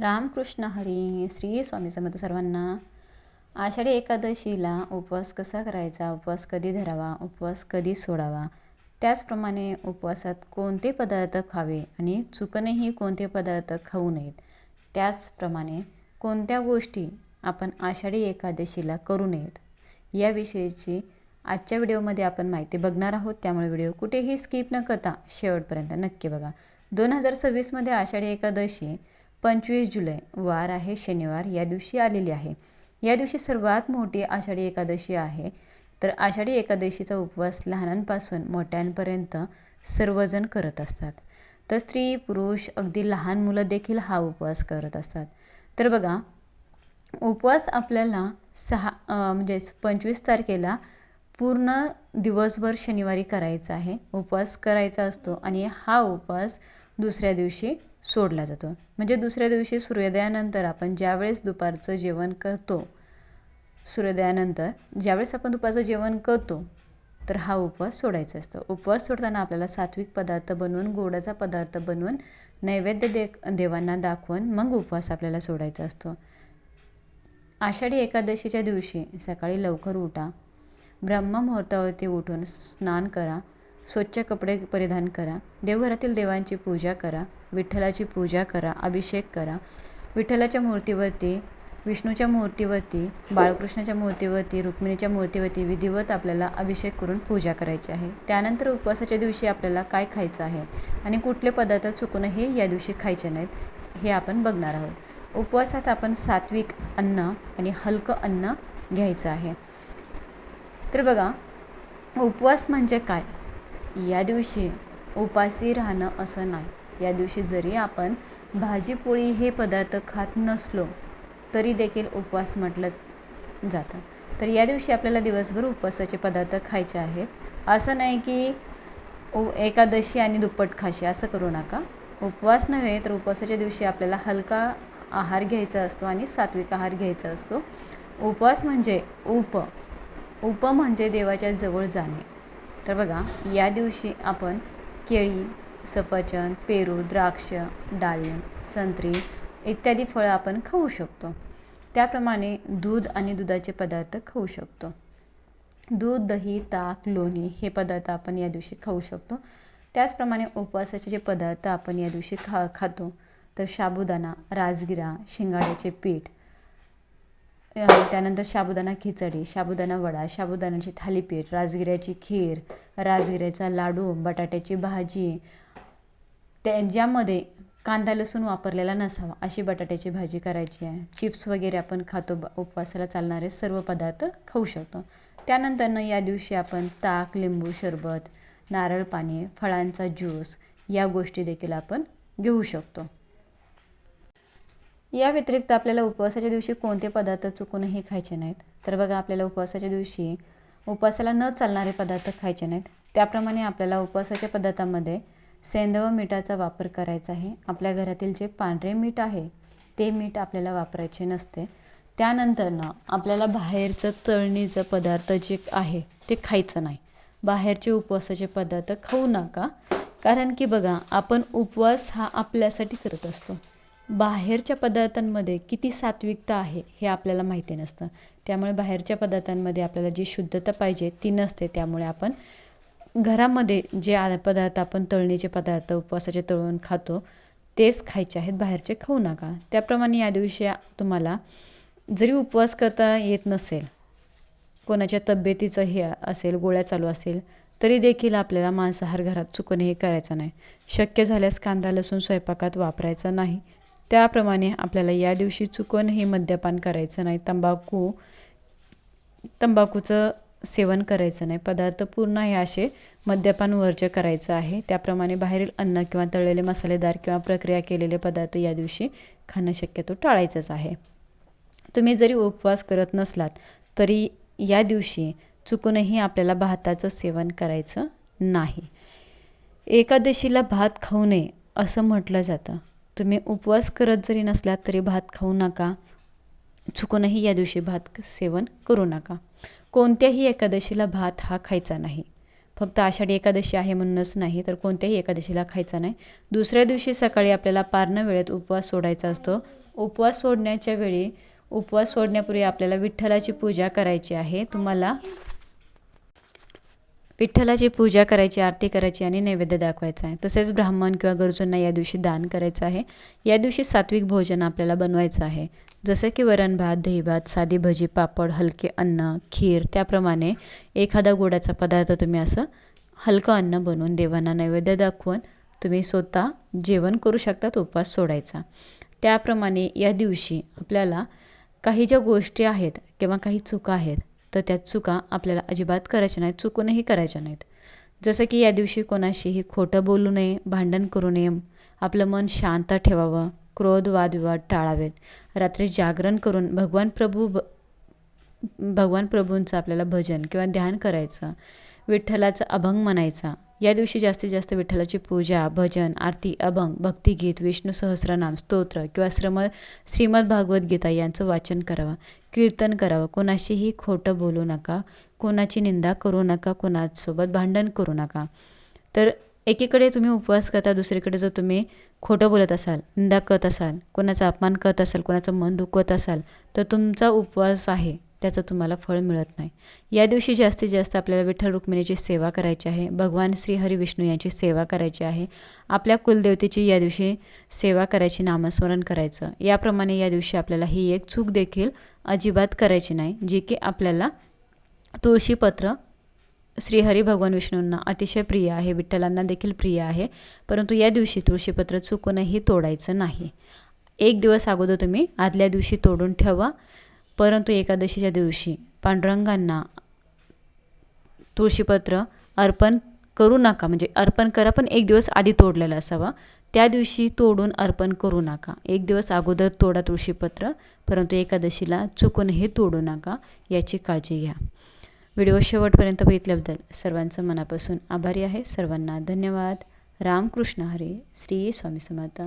रामकृष्ण हरी. श्री स्वामी समर्थ सर्वांना. आषाढी एकादशीला उपवास कसा करायचा, उपवास कधी धरावा, उपवास कधी सोडावा, त्याचप्रमाणे उपवासात कोणते पदार्थ खावे आणि चुकूनही कोणते पदार्थ खाऊ नयेत, त्याचप्रमाणे कोणत्या गोष्टी आपण आषाढी एकादशीला करू नयेत, याविषयीची आजच्या व्हिडिओमध्ये आपण माहिती बघणार आहोत. त्यामुळे व्हिडिओ कुठेही स्किप न करता शेवटपर्यंत नक्की बघा. 2026मध्ये आषाढी एकादशी 25 जुलै वार आहे, शनिवार या दिवशी आलेली आहे. या दिवशी सर्वात मोठी आषाढी एकादशी आहे. तर आषाढी एकादशीचा उपवास लहानांपासून मोठ्यांपर्यंत सर्वजण करत असतात. तर स्त्री पुरुष अगदी लहान मुलं देखील हा उपवास करत असतात. तर बघा, उपवास आपल्याला 25 तारखेला पूर्ण दिवसभर शनिवारी करायचा आहे, उपवास करायचा असतो आणि हा उपवास दुसऱ्या दिवशी सोडला जातो. म्हणजे दुसऱ्या दिवशी सूर्योदयानंतर आपण ज्यावेळेस दुपारचं जेवण करतो, सूर्योदयानंतर ज्यावेळेस आपण दुपारचं जेवण करतो तर हा उपवास सोडायचा असतो. उपवास सोडताना आपल्याला सात्विक पदार्थ बनवून, गोडाचा पदार्थ बनवून नैवेद्य देवांना दाखवून मग उपवास आपल्याला सोडायचा असतो. आषाढी एकादशीच्या दिवशी सकाळी लवकर उठा, ब्रह्ममुहूर्तावरती उठून स्नान करा, स्वच्छ कपडे परिधान करा, देवघरातील देवांची पूजा करा, विठ्ठलाची पूजा करा, अभिषेक करा. विठ्ठलाच्या मूर्तीवरती, विष्णूच्या मूर्तीवरती, बाळकृष्णाच्या मूर्तीवरती, रुक्मिणीच्या मूर्तीवरती विधिवत आपल्याला अभिषेक करून पूजा करायची आहे. त्यानंतर उपवासाच्या दिवशी आपल्याला काय खायचं आहे आणि कुठले पदार्थ चुकूनही या दिवशी खायचे नाहीत हे आपण बघणार आहोत. उपवासात आपण सात्विक अन्न आणि हलकं अन्न घ्यायचं आहे. तर बघा, उपवास म्हणजे काय? या दिवशी उपाशी राहणं असं नाही. या दिवशी जरी आपण भाजी पोळी हे पदार्थ खात नसलो तरी देखील उपवास म्हटलं जातं. तर या दिवशी आपल्याला दिवसभर उपवासाचे पदार्थ खायचे आहेत. असं नाही की एकादशी आणि दुप्पट खाशी, असं करू नका. उपवास नव्हे तर उपवासाच्या दिवशी आपल्याला हलका आहार घ्यायचा असतो आणि सात्विक आहार घ्यायचा असतो. उपवास म्हणजे उप म्हणजे देवाच्या जवळ जाणे. तर बघा, या दिवशी आपण केळी, सफरचंद, पेरू, द्राक्ष, डाळिंब, संत्री इत्यादी फळं आपण खाऊ शकतो. त्याप्रमाणे दूध आणि दुधाचे पदार्थ खाऊ शकतो. दूध, दही, ताक, लोणी हे पदार्थ आपण या दिवशी खाऊ शकतो. त्याचप्रमाणे उपवासाचे जे पदार्थ आपण या दिवशी खातो तर साबुदाणा, राजगिरा, शिंगाड्याचे पीठ, त्यानंतर साबुदाणा खिचडी, साबुदाणा वडा, साबुदाण्याची थालीपीठ, राजगिऱ्याची खीर, राजगिऱ्याचा लाडू, बटाट्याची भाजी, ज्यामध्ये कांदा लसूण वापरलेला नसावा अशी बटाट्याची भाजी करायची आहे. चिप्स वगैरे आपण खातो, उपवासाला चालणारे सर्व पदार्थ खाऊ शकतो. त्यानंतर या दिवशी आपण ताक, लिंबू सरबत, नारळ पाणी, फळांचा ज्यूस या गोष्टी देखील आपण घेऊ शकतो. या व्यतिरिक्त आपल्याला उपवासाच्या दिवशी कोणते पदार्थ चुकूनही खायचे नाहीत. तर बघा, आपल्याला उपवासाच्या दिवशी उपवासाला न चालणारे पदार्थ खायचे नाहीत. त्याप्रमाणे आपल्याला उपवासाच्या पदार्थामध्ये सेंधव मीठाचा वापर करायचा आहे. आपल्या घरातील जे पांढरे मीठ आहे ते मीठ आपल्याला वापरायचे नसते. त्यानंतर आपल्याला बाहेरचं तळणीचं पदार्थ जे आहे ते खायचं नाही. बाहेरचे उपवासाचे पदार्थ खाऊ नका. कारण की बघा, आपण उपवास हा आपल्यासाठी करत असतो. बाहेरच्या पदार्थांमध्ये किती सात्विकता आहे हे आपल्याला माहिती नसतं. त्यामुळे बाहेरच्या पदार्थांमध्ये आपल्याला जी शुद्धता पाहिजे ती नसते. त्यामुळे आपण घरामध्ये जे पदार्थ आपण तळणीचे पदार्थ उपवासाचे तळून खातो तेच खायचे आहेत, बाहेरचे खाऊ नका. त्याप्रमाणे या दिवशी तुम्हाला जरी उपवास करता येत नसेल, कोणाच्या तब्येतीचं हे असेल, गोळ्या चालू असेल, तरी देखील आपल्याला मांसाहार घरात चुकूनही करायचा नाही. शक्य झाल्यास कांदा लसूण स्वयंपाकात वापरायचा नाही. त्याप्रमाणे आपल्याला या दिवशी चुकूनही मद्यपान करायचं नाही. तंबाखूचं सेवन करायचं नाही. पदार्थ पूर्ण हे असे मद्यपान वर्ज्य करायचं आहे. त्याप्रमाणे बाहेरील अन्न किंवा तळलेले मसालेदार किंवा प्रक्रिया केलेले पदार्थ या दिवशी खाणं शक्यतो टाळायचंच आहे. तुम्ही जरी उपवास करत नसलात तरी या दिवशी चुकूनही आपल्याला भाताचं सेवन करायचं नाही. एकादशीला भात खाऊ नये असं म्हटलं जातं. तुम्ही उपवास करत जरी नसलात तरी भात खाऊ नका. चुकूनही या दिवशी भात सेवन करू नका. कोणत्याही एकादशीला भात हा खायचा नाही. फक्त आषाढी एकादशी आहे म्हणूनच नाही, तर कोणत्याही एकादशीला खायचा नाही. दुसऱ्या दिवशी सकाळी आपल्याला पारणं वेळेत उपवास सोडायचा असतो. उपवास सोडण्याच्या वेळी उपवास सोडण्यापूर्वी आपल्याला विठ्ठलाची पूजा करायची आहे. तुम्हाला विठ्ठलाची पूजा करायची, आरती करायची आणि नैवेद्य दाखवायचा आहे. तसेच ब्राह्मण किंवा गरजूंना या दिवशी दान करायचं आहे. या दिवशी सात्विक भोजन आपल्याला बनवायचं आहे, जसं की वरण भात, दही भात, साधी भजी, पापड, हलके अन्न, खीर. त्याप्रमाणे एखादा गोडाचा पदार्थ तुम्ही असं हलकं अन्न बनवून देवांना नैवेद्य दाखवून तुम्ही स्वतः जेवण करू शकतात उपवास सोडायचा. त्याप्रमाणे या दिवशी आपल्याला काही ज्या गोष्टी आहेत किंवा काही चुका आहेत तर त्या चुका आपल्याला अजिबात करायच्या नाहीत, चुकूनही करायच्या नाहीत. जसं की या दिवशी कोणाशीही खोटं बोलू नये, भांडण करू नये, आपलं मन शांत ठेवावं, क्रोध वादविवाद टाळावेत. रात्री जागरण करून भगवान प्रभूंचं आपल्याला भजन किंवा ध्यान करायचं, विठ्ठलाचा अभंग म्हणायचा. या दिवशी जास्तीत जास्त विठ्ठलाची पूजा, भजन, आरती, अभंग, भक्तिगीत, विष्णू सहस्रनाम, स्तोत्र किंवा श्रीमद भागवत गीता यांचं वाचन करावं, कीर्तन करावं. कोणाशीही खोटं बोलू नका, कोणाची निंदा करू नका, कोणासोबत भांडण करू नका. तर एकीकडे तुम्ही उपवास करता, दुसरीकडे जर तुम्ही खोटं बोलत असाल, निंदा करत असाल, कोणाचा अपमान करत असाल, कोणाचं मन दुखवत असाल तर तुमचा उपवास आहे त्याचं तुम्हाला फळ मिळत नाही. या दिवशी जास्तीत जास्त आपल्याला विठ्ठल रुक्मिणीची सेवा करायची आहे, भगवान श्री हरी विष्णू यांची सेवा करायची आहे, आपल्या कुलदेवतेची या दिवशी सेवा करायची, नामस्मरण करायचं. याप्रमाणे या दिवशी आपल्याला ही एक चूक देखील अजिबात करायची नाही, जी की आपल्याला तुळशीपत्र श्रीहरी भगवान विष्णूंना अतिशय प्रिय आहे, विठ्ठलांना देखील प्रिय आहे. परंतु या दिवशी तुळशीपत्र चुकूनही तोडायचं नाही. एक दिवस अगोदर तुम्ही आदल्या दिवशी तोडून ठेवा. परंतु एकादशीच्या दिवशी पांडुरंगांना तुळशीपत्र अर्पण करू नका. म्हणजे अर्पण करा पण एक दिवस आधी तोडलेला असावा, त्या दिवशी तोडून अर्पण करू नका. एक दिवस अगोदर तोडा तुळशीपत्र, परंतु एकादशीला चुकूनही तोडू नका, याची काळजी घ्या. व्हिडिओ शेवटपर्यंत बघितल्याबद्दल सर्वांचं मनापासून आभारी आहे. सर्वांना धन्यवाद. रामकृष्ण हरी. श्री स्वामी समर्थ.